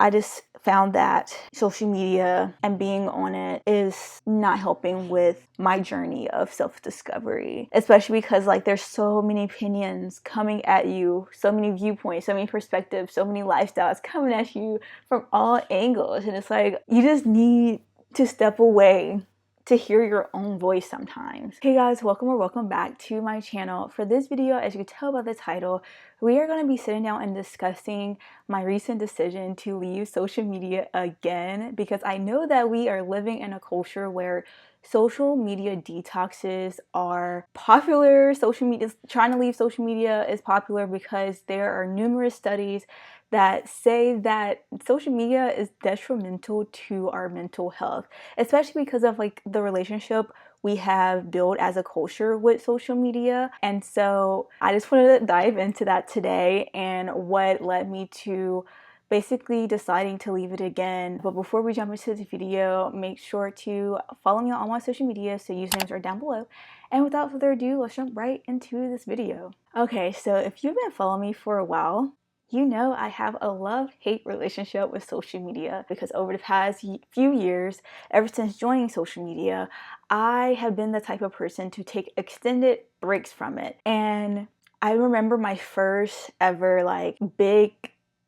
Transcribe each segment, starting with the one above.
I just found that social media and being on it is not helping with my journey of self-discovery, especially because like there's so many opinions coming at you, so many viewpoints, so many perspectives, so many lifestyles coming at you from all angles, and it's like you just need to step away to hear your own voice sometimes. Hey guys, welcome or welcome back to my channel. For this video, as you can tell by the title, we are going to be sitting down and discussing my recent decision to leave social media again, because I know that we are living in a culture where social media detoxes are popular. Trying to leave social media is popular because there are numerous studies that say that social media is detrimental to our mental health, especially because of like the relationship we have built as a culture with social media. And so I just wanted to dive into that today and what led me to basically deciding to leave it again. But before we jump into the video, make sure to follow me on all my social media, so usernames are down below. And without further adu, let's jump right into this video. Okay, so if you've been following me for a while, you know I have a love-hate relationship with social media, because over the past few years, ever since joining social media, I have been the type of person to take extended breaks from it. And I remember my first ever like big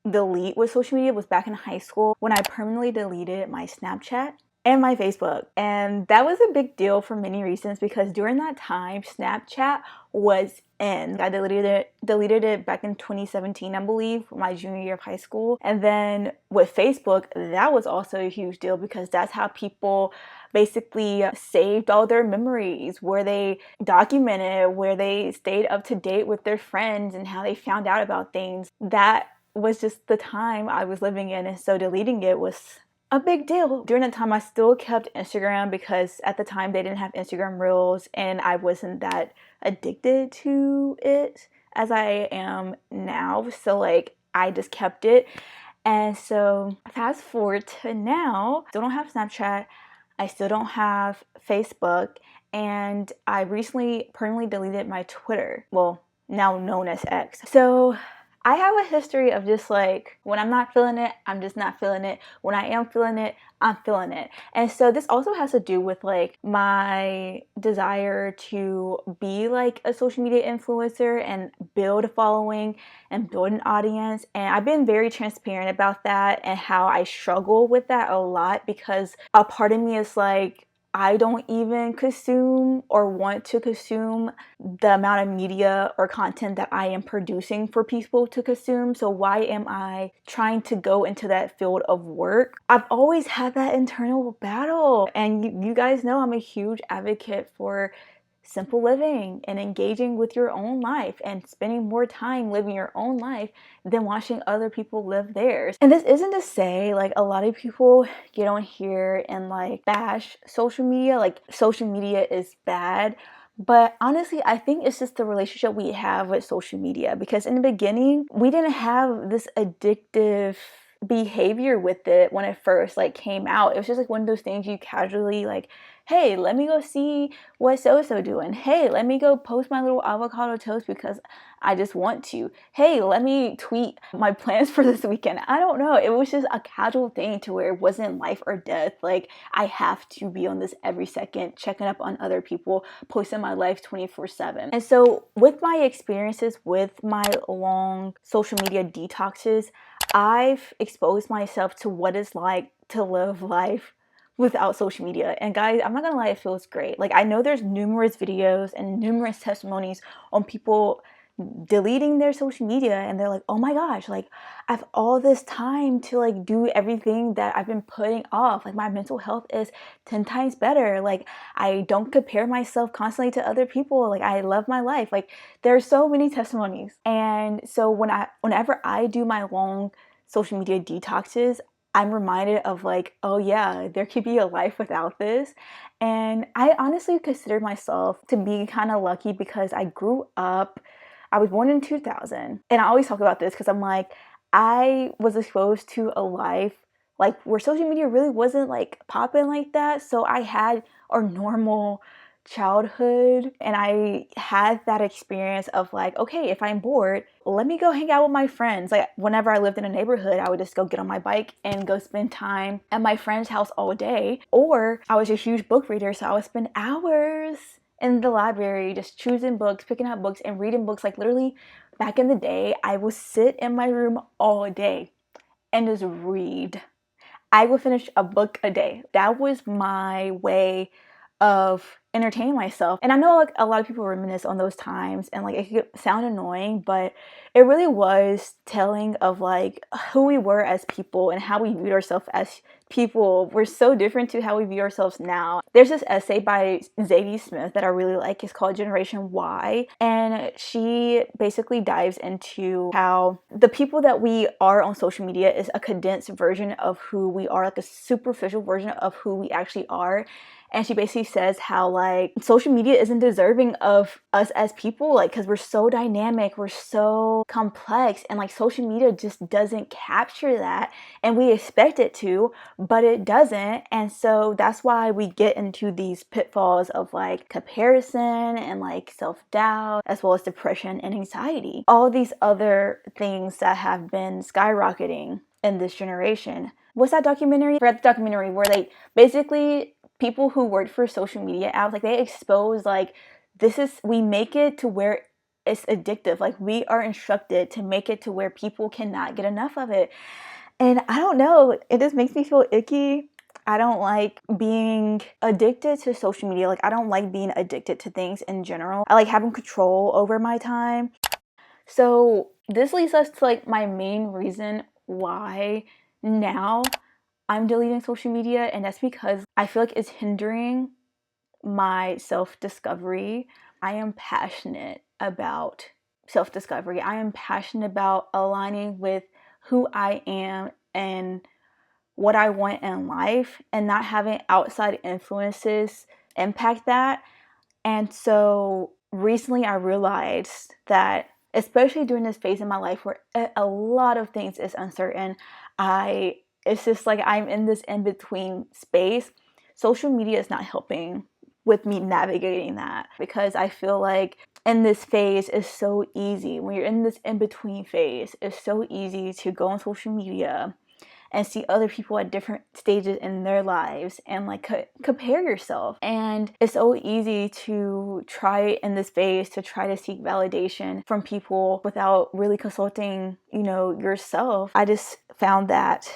delete with social media was back in high school when I permanently deleted my Snapchat and my Facebook. And that was a big deal for many reasons, because during that time, Snapchat was in. I deleted it back in 2017, I believe, my junior year of high school. And then with Facebook, that was also a huge deal, because that's how people basically saved all their memories, where they documented, where they stayed up to date with their friends and how they found out about things. That was just the time I was living in, and so deleting it was a big deal. During that time, I still kept Instagram, because at the time they didn't have Instagram Reels and I wasn't that addicted to it as I am now. So like I just kept it. And so fast forward to now, still don't have Snapchat, I still don't have Facebook, and I recently permanently deleted my Twitter, well, now known as X. So I have a history of just like, when I'm not feeling it, I'm just not feeling it. When I am feeling it, I'm feeling it. And so this also has to do with like my desire to be like a social media influencer and build a following and build an audience. And I've been very transparent about that and how I struggle with that a lot, because a part of me is like, I don't even consume or want to consume the amount of media or content that I am producing for people to consume. So why am I trying to go into that field of work? I've always had that internal battle. And you guys know I'm a huge advocate for simple living and engaging with your own life and spending more time living your own life than watching other people live theirs. And this isn't to say like a lot of people get on here and like bash social media, like social media is bad. But honestly, I think it's just the relationship we have with social media, because in the beginning, we didn't have this addictive behavior with it when it first like came out. It was just like one of those things you casually like, hey, let me go see what so-so doing. Hey, let me go post my little avocado toast because I just want to. Hey, let me tweet my plans for this weekend. I don't know. It was just a casual thing to where it wasn't life or death. Like I have to be on this every second, checking up on other people, posting my life 24/7. And so with my experiences with my long social media detoxes, I've exposed myself to what it's like to live life without social media. And guys, I'm not gonna lie, it feels great. Like I know there's numerous videos and numerous testimonies on people deleting their social media, and they're like, oh my gosh, like I have all this time to like do everything that I've been putting off. Like my mental health is 10 times better. Like I don't compare myself constantly to other people. Like I love my life. Like there's so many testimonies. And so whenever I do my long social media detoxes, I'm reminded of like, oh yeah, there could be a life without this. And I honestly consider myself to be kind of lucky, because I was born in 2000. And I always talk about this because I'm like, I was exposed to a life like where social media really wasn't like popping like that. So I had a normal childhood, and I had that experience of like, okay, if I'm bored, let me go hang out with my friends. Like whenever I lived in a neighborhood, I would just go get on my bike and go spend time at my friend's house all day. Or I was a huge book reader, so I would spend hours in the library just choosing books, picking out books and reading books. Like literally back in the day, I would sit in my room all day and just read. I would finish a book a day. That was my way of entertaining myself. And I know like a lot of people reminisce on those times and like it could sound annoying, but it really was telling of like who we were as people and how we viewed ourselves as people. We're so different to how we view ourselves now. There's this essay by Zadie Smith that I really like. It's called Generation Y, and she basically dives into how the people that we are on social media is a condensed version of who we are, like a superficial version of who we actually are. And she basically says how like social media isn't deserving of us as people, like because we're so dynamic, we're so complex, and like social media just doesn't capture that, and we expect it to, but it doesn't. And so that's why we get into these pitfalls of like comparison and like self-doubt, as well as depression and anxiety, all these other things that have been skyrocketing in this generation. What's that documentary? I forgot the documentary where they basically people who worked for social media apps, like they expose like we make it to where it's addictive. Like we are instructed to make it to where people cannot get enough of it. And I don't know, it just makes me feel icky. I don't like being addicted to social media. Like I don't like being addicted to things in general. I like having control over my time. So this leads us to like my main reason why now I'm deleting social media, and that's because I feel like it's hindering my self-discovery. I am passionate about self-discovery. I am passionate about aligning with who I am and what I want in life and not having outside influences impact that. And so recently I realized that, especially during this phase in my life where a lot of things is uncertain, it's just like I'm in this in-between space. Social media is not helping with me navigating that, because I feel like in this phase is so easy. When you're in this in-between phase, it's so easy to go on social media and see other people at different stages in their lives and like compare yourself. And it's so easy to try in this phase to try to seek validation from people without really consulting, yourself. I just found that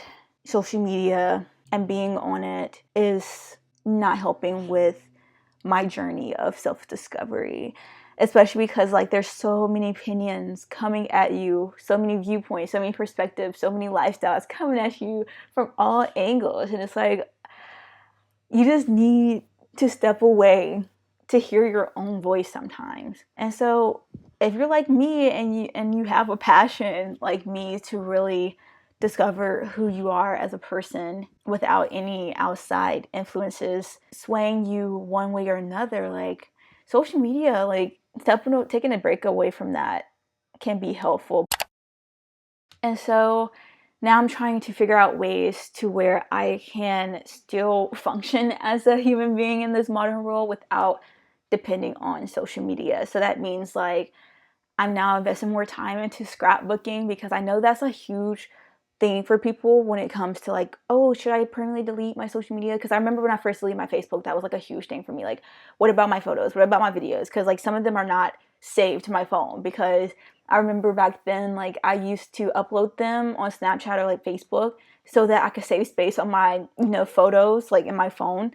social media and being on it is not helping with my journey of self-discovery, especially because like there's so many opinions coming at you, so many viewpoints, so many perspectives, so many lifestyles coming at you from all angles, and it's like you just need to step away to hear your own voice sometimes. And so if you're like me and you have a passion like me to really discover who you are as a person without any outside influences swaying you one way or another, like social media, like taking a break away from that can be helpful. And so now I'm trying to figure out ways to where I can still function as a human being in this modern world without depending on social media. So that means like I'm now investing more time into scrapbooking, because I know that's a huge thing for people when it comes to like, oh, should I permanently delete my social media? Because I remember when I first deleted my Facebook, that was like a huge thing for me. Like, what about my photos? What about my videos? Because like some of them are not saved to my phone, because I remember back then, like I used to upload them on Snapchat or like Facebook so that I could save space on my, photos like in my phone.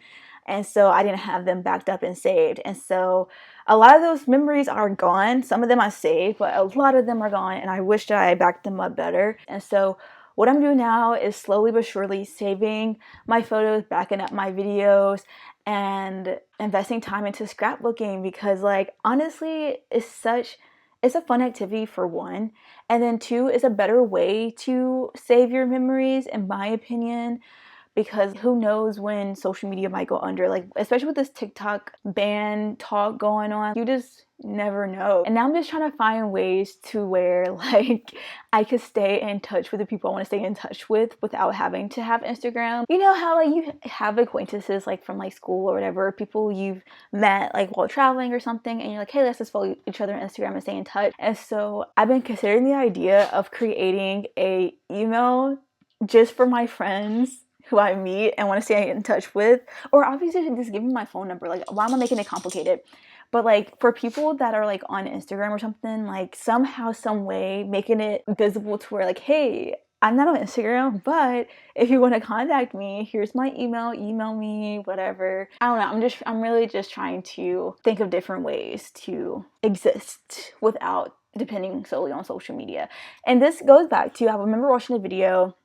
And so I didn't have them backed up and saved. And so a lot of those memories are gone. Some of them I saved, but a lot of them are gone. And I wish that I backed them up better. And so what I'm doing now is slowly but surely saving my photos, backing up my videos, and investing time into scrapbooking, because like honestly, it's a fun activity for one, and then two, it's a better way to save your memories in my opinion, because who knows when social media might go under, like especially with this TikTok ban talk going on. You just never know. And now I'm just trying to find ways to where like I could stay in touch with the people I want to stay in touch with without having to have Instagram. You know how like you have acquaintances like from like school or whatever, people you've met like while traveling or something, and you're like, hey, let's just follow each other on Instagram and stay in touch. And so I've been considering the idea of creating a email just for my friends who I meet and want to stay in touch with, or obviously just give me my phone number. Like, why am I making it complicated? But like for people that are like on Instagram or something, like somehow, some way, making it visible to where like, hey, I'm not on Instagram, but if you want to contact me, here's my email, email me, whatever. I don't know. I'm really just trying to think of different ways to exist without depending solely on social media. And this goes back to, I remember watching a video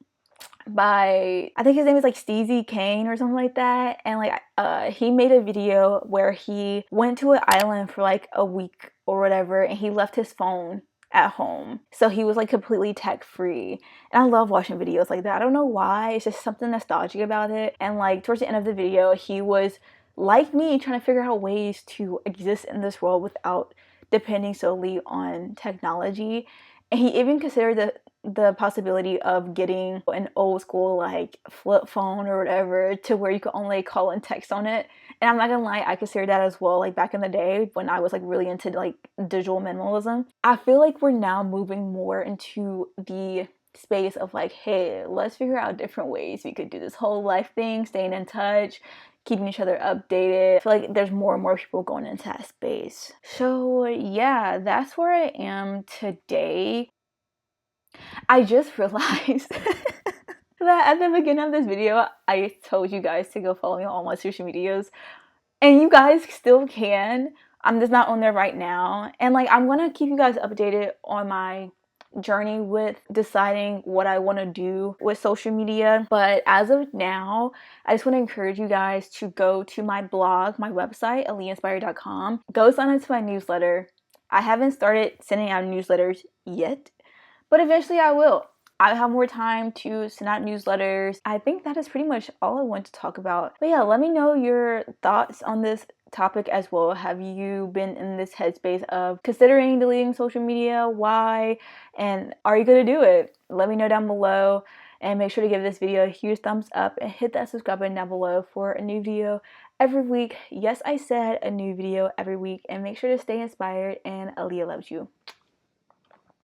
by, I think his name is like Steezy Kane or something like that, and like he made a video where he went to an island for like a week or whatever, and he left his phone at home, so he was like completely tech free. And I love watching videos like that. I don't know why, it's just something nostalgic about it. And like towards the end of the video, he was like me trying to figure out ways to exist in this world without depending solely on technology. And he even considered the possibility of getting an old school like flip phone or whatever, to where you could only call and text on it. And I'm not gonna lie, I considered that as well, like back in the day when I was like really into like digital minimalism. I feel like we're now moving more into the space of like, hey, let's figure out different ways we could do this whole life thing, staying in touch, keeping each other updated. I feel like there's more and more people going into that space. So yeah, that's where I am today. I just realized that at the beginning of this video, I told you guys to go follow me on all my social medias, and you guys still can. I'm just not on there right now. And like, I'm gonna keep you guys updated on my journey with deciding what I want to do with social media. But as of now, I just want to encourage you guys to go to my blog, my website, aaliyahinspired.com. Go sign up to my newsletter. I haven't started sending out newsletters yet, but eventually I will. I have more time to send out newsletters. I think that is pretty much all I want to talk about. But yeah, let me know your thoughts on this topic as well. Have you been in this headspace of considering deleting social media? Why? And are you gonna do it? Let me know down below, and make sure to give this video a huge thumbs up and hit that subscribe button down below for a new video every week. Yes, I said a new video every week, and make sure to stay inspired, and Aaliyah loves you.